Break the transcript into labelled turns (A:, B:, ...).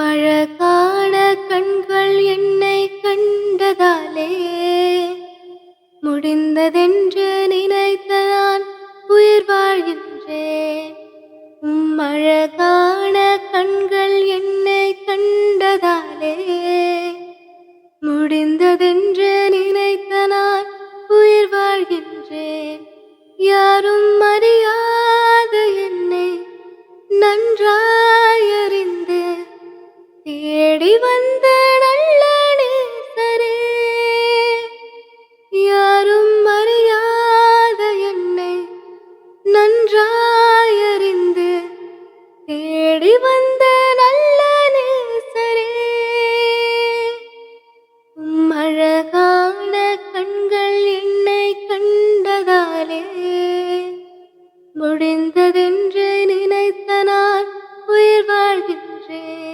A: அழகான கண்கள் என்னை கண்டதாலே முடிந்ததென்று நினைத்த நான் உயிர் வாழ்கின்றேன். அழகான கண்கள் என்னை கண்டதாலே முடிந்ததென்று நினைத்த நான் உயிர் வாழ்கின்றேன். யாரும் அறியாத என்னை நன்றாயறிந்து தேடி வந்த நல்ல நேசரே, யாரும் அறியாத என்னை நன்றாயறிந்து தேடி வந்த நல்ல நேசரே, அழகான கண்கள் என்னை கண்டதாலே முடிந்ததென்று நினைத்த நான் உயிர் வாழ்கின்றேன்.